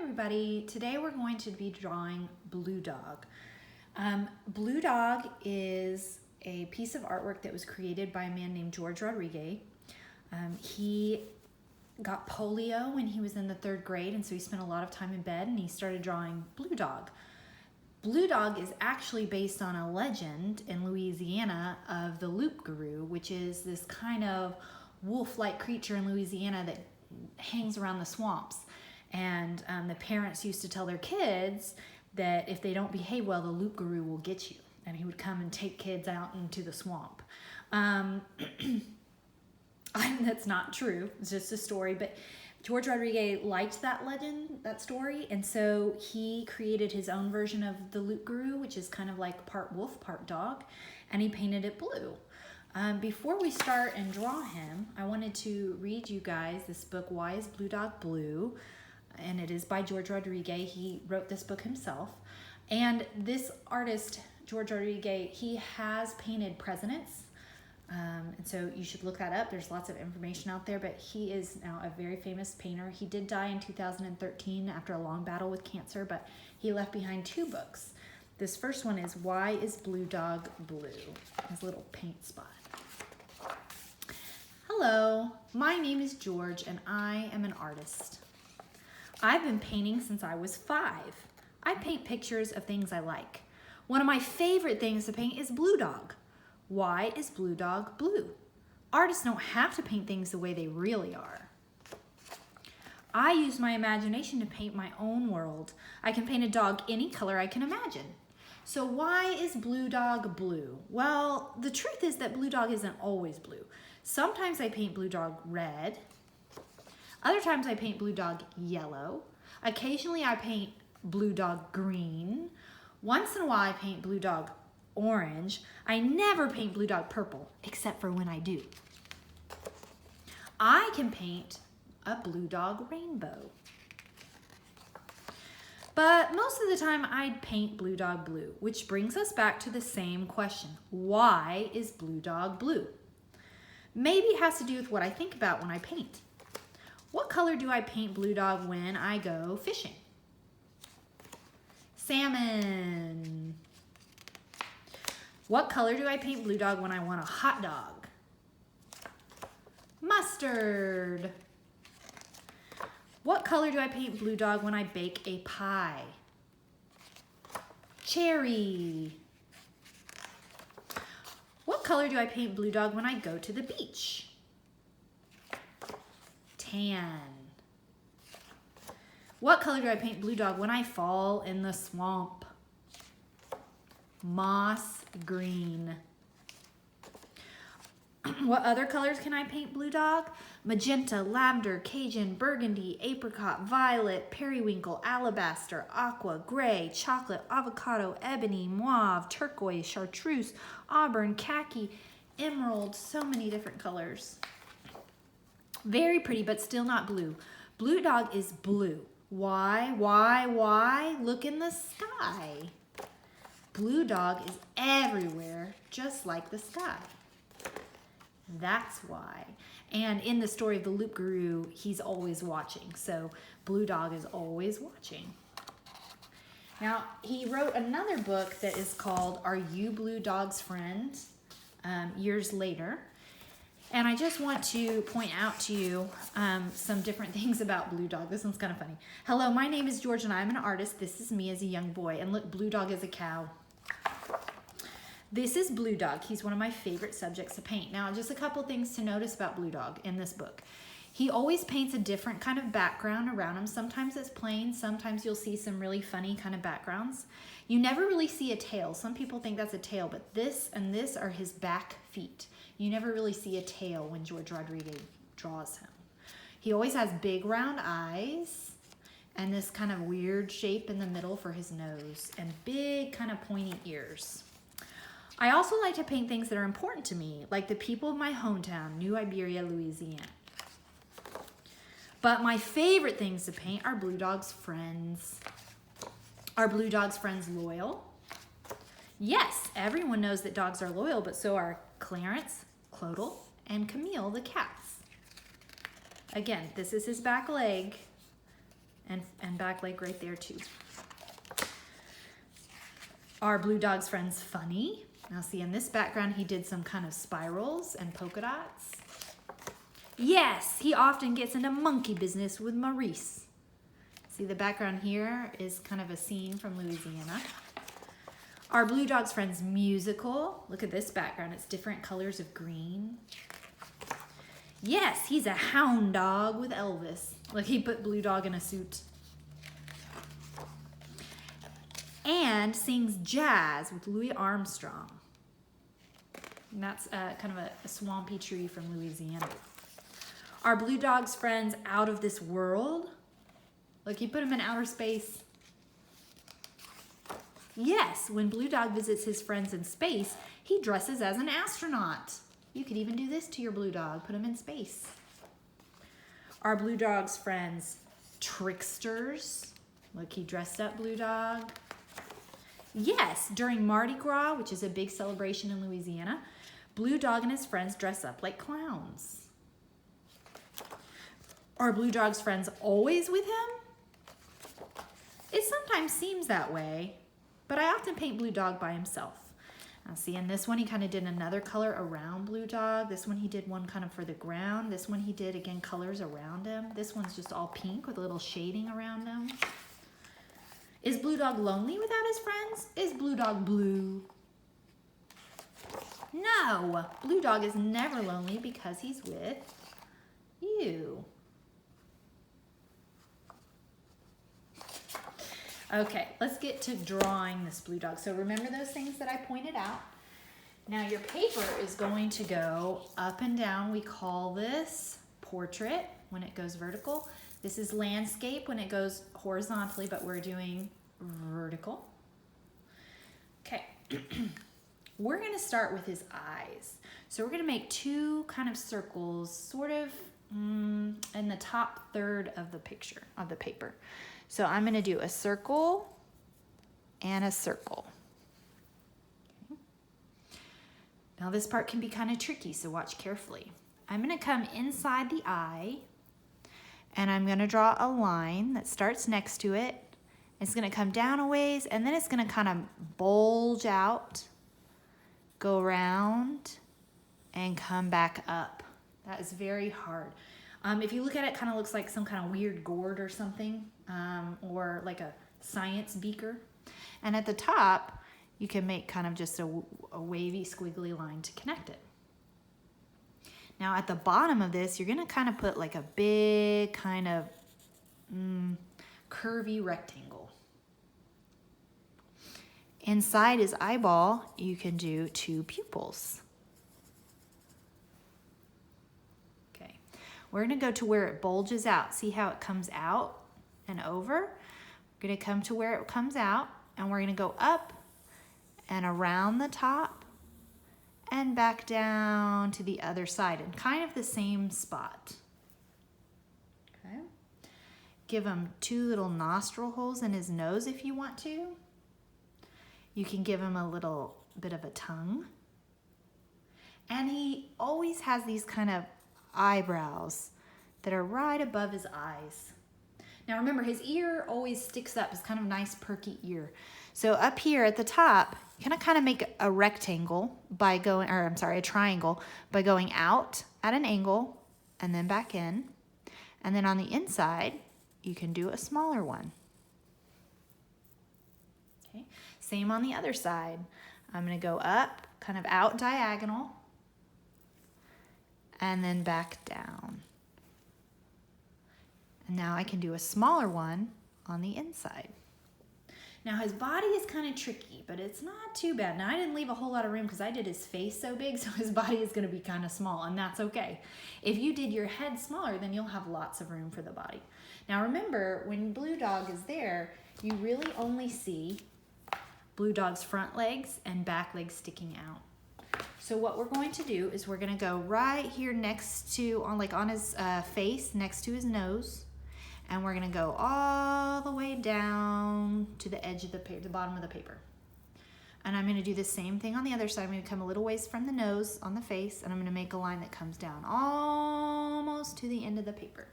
everybody. Today we're going to be drawing Blue Dog. Blue Dog is a piece of artwork that was created by a man named George Rodriguez. He got polio when he was in the 3rd grade, and so he spent a lot of time in bed, and he started drawing Blue Dog. Blue Dog is actually based on a legend in Louisiana of the loup-garou, which is this kind of wolf-like creature in Louisiana that hangs around the swamps. And the parents used to tell their kids that if they don't behave well, the loup-garou will get you. And he would come and take kids out into the swamp. That's not true. It's just a story. But George Rodriguez liked that legend, that story. And so he created his own version of the loup-garou, which is kind of like part wolf, part dog. And he painted it blue. Before we start and draw him, I wanted to read you guys this book, Why is Blue Dog Blue? And it is by George Rodriguez. He wrote this book himself. And this artist, George Rodriguez, he has painted presidents. And so you should look that up. There's lots of information out there, but he is now a very famous painter. He did die in 2013 after a long battle with cancer, but he left behind 2 books. This first one is Why is Blue Dog Blue? His little paint spot. Hello, my name is George and I am an artist. I've been painting since I was 5. I paint pictures of things I like. One of my favorite things to paint is Blue Dog. Why is Blue Dog blue? Artists don't have to paint things the way they really are. I use my imagination to paint my own world. I can paint a dog any color I can imagine. So why is Blue Dog blue? Well, the truth is that Blue Dog isn't always blue. Sometimes I paint Blue Dog red. Other times I paint Blue Dog yellow. Occasionally I paint Blue Dog green. Once in a while I paint Blue Dog orange. I never paint Blue Dog purple, except for when I do. I can paint a Blue Dog rainbow. But most of the time I'd paint Blue Dog blue, which brings us back to the same question. Why is Blue Dog blue? Maybe it has to do with what I think about when I paint. What color do I paint Blue Dog when I go fishing? Salmon. What color do I paint Blue Dog when I want a hot dog? Mustard. What color do I paint Blue Dog when I bake a pie? Cherry. What color do I paint Blue Dog when I go to the beach? Tan. What color do I paint Blue Dog when I fall in the swamp? Moss green. What other colors can I paint Blue Dog? Magenta, lavender, Cajun, burgundy, apricot, violet, periwinkle, alabaster, aqua, gray, chocolate, avocado, ebony, mauve, turquoise, chartreuse, auburn, khaki, emerald, so many different colors. Very pretty, but still not blue. Blue Dog is blue. Why? Look in the sky. Blue Dog is everywhere, just like the sky. That's why. And in the story of the loup-garou, he's always watching. So Blue Dog is always watching. Now, he wrote another book that is called Are You Blue Dog's Friend? Years later. And I just want to point out to you some different things about Blue Dog. This one's kind of funny. Hello, my name is George and I'm an artist. This is me as a young boy. And look, Blue Dog is a cow. This is Blue Dog. He's one of my favorite subjects to paint. Now, just a couple things to notice about Blue Dog in this book. He always paints a different kind of background around him. Sometimes it's plain. Sometimes you'll see some really funny kind of backgrounds. You never really see a tail. Some people think that's a tail, but this and this are his back feet. You never really see a tail when George Rodriguez draws him. He always has big round eyes and this kind of weird shape in the middle for his nose and big kind of pointy ears. I also like to paint things that are important to me, like the people of my hometown, New Iberia, Louisiana. But my favorite things to paint are Blue Dog's friends. Are Blue Dog's friends loyal? Yes, everyone knows that dogs are loyal, but so are Clarence, Clodel, and Camille the cats. Again, this is his back leg, and back leg right there too. Our blue dog's friend's Funny. Now see, in this background, he did some kind of spirals and polka dots. Yes, he often gets into monkey business with Maurice. See, the background here is kind of a scene from Louisiana. Our blue dog's friend's Musical. Look at this background. It's different colors of green. Yes, he's a hound dog with Elvis. Look, he put Blue Dog in a suit. And sings jazz with Louis Armstrong. And that's kind of a swampy tree from Louisiana. Our blue dog's friend's Out of This World. Look, he put him in outer space. Yes, when Blue Dog visits his friends in space, he dresses as an astronaut. You could even do this to your blue dog, put him in space. Our blue dog's friends, Tricksters. Look, he dressed up Blue Dog. Yes, during Mardi Gras, which is a big celebration in Louisiana, Blue Dog and his friends dress up like clowns. Are Blue Dog's friends always with him? It sometimes seems that way, but I often paint Blue Dog by himself. Now see, in this one he kind of did another color around Blue Dog. This one he did one kind of for the ground. This one he did, again, colors around him. This one's just all pink with a little shading around him. Is Blue Dog lonely without his friends? Is Blue Dog blue? No, Blue Dog is never lonely because he's with you. Okay, let's get to drawing this blue dog. So remember those things that I pointed out. Now your paper is going to go up and down. We call this portrait when it goes vertical. This is landscape when it goes horizontally, but we're doing vertical. Okay, we're gonna start with his eyes. So we're gonna make two kind of circles, sort of in the top third of the picture, of the paper. So I'm gonna do a circle and a circle. Okay. Now this part can be kind of tricky, so watch carefully. I'm gonna come inside the eye and I'm gonna draw a line that starts next to it. It's gonna come down a ways and then it's gonna kind of bulge out, go around, and come back up. That is very hard. If you look at it, it kind of looks like some kind of weird gourd or something, or like a science beaker. And at the top, you can make kind of just a wavy, squiggly line to connect it. Now at the bottom of this, you're gonna kind of put like a big kind of curvy rectangle. Inside his eyeball, you can do two pupils. We're gonna go to where it bulges out. See how it comes out and over? We're gonna come to where it comes out and we're gonna go up and around the top and back down to the other side in kind of the same spot. Okay. Give him two little nostril holes in his nose if you want to. You can give him a little bit of a tongue. And he always has these kind of eyebrows that are right above his eyes. Now remember, his ear always sticks up. It's kind of a nice perky ear. So up here at the top, you're gonna kind of make a rectangle by going, or I'm sorry, a triangle by going out at an angle and then back in. And then on the inside, you can do a smaller one. Okay, same on the other side. I'm gonna go up, kind of out diagonal, and then back down. And now I can do a smaller one on the inside. Now his body is kind of tricky, but it's not too bad. Now I didn't leave a whole lot of room because I did his face so big, so his body is gonna be kind of small, and that's okay. If you did your head smaller, then you'll have lots of room for the body. Now remember, when Blue Dog is there, you really only see Blue Dog's front legs and back legs sticking out. So what we're going to do is we're gonna go right here next to, on his face, next to his nose, and we're gonna go all the way down to the edge of the paper, the bottom of the paper. And I'm gonna do the same thing on the other side. I'm gonna come a little ways from the nose on the face, and I'm gonna make a line that comes down almost to the end of the paper.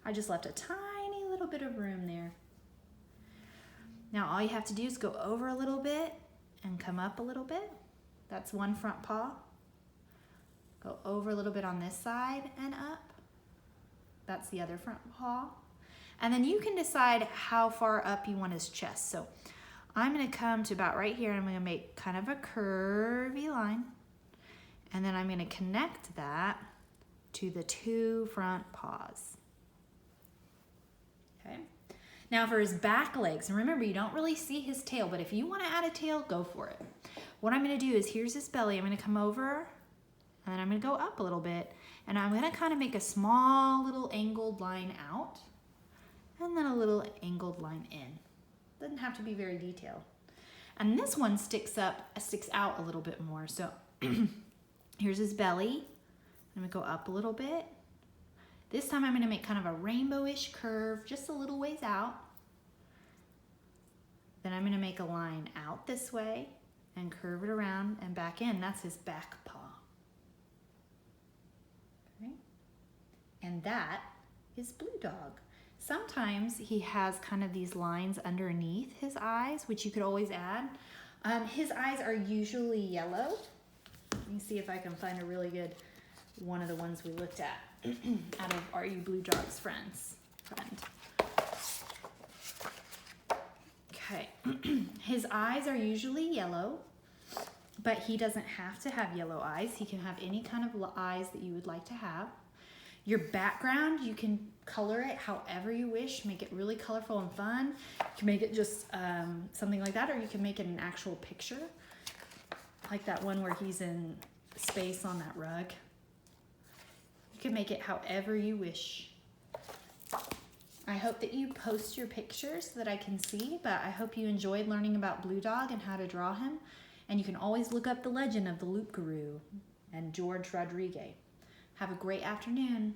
I just left a tiny a little bit of room there. Now all you have to do is go over a little bit and come up a little bit. That's one front paw. Go over a little bit on this side and up. That's the other front paw. And then you can decide how far up you want his chest. So I'm gonna come to about right here and I'm gonna make kind of a curvy line. And then I'm gonna connect that to the two front paws. Okay. Now for his back legs, and remember you don't really see his tail, but if you wanna add a tail, go for it. What I'm gonna do is, here's his belly, I'm gonna come over and then I'm gonna go up a little bit and I'm gonna kind of make a small little angled line out and then a little angled line in. Doesn't have to be very detailed. And this one sticks out a little bit more. So here's his belly. I'm gonna go up a little bit. This time I'm gonna make kind of a rainbowish curve, just a little ways out. Then I'm gonna make a line out this way and curve it around and back in. That's his back paw. Okay. And that is Blue Dog. Sometimes he has kind of these lines underneath his eyes, which you could always add. His eyes are usually yellow. Let me see if I can find a really good one of the ones we looked at out of Are You Blue Dog's friend. Okay, his eyes are usually yellow, but he doesn't have to have yellow eyes. He can have any kind of eyes that you would like to have. Your background, you can color it however you wish, make it really colorful and fun. You can make it just something like that, or you can make it an actual picture, like that one where he's in space on that rug. You can make it however you wish. I hope that you post your pictures so that I can see, but I hope you enjoyed learning about Blue Dog and how to draw him. And you can always look up the legend of the Loup Garou and George Rodriguez. Have a great afternoon.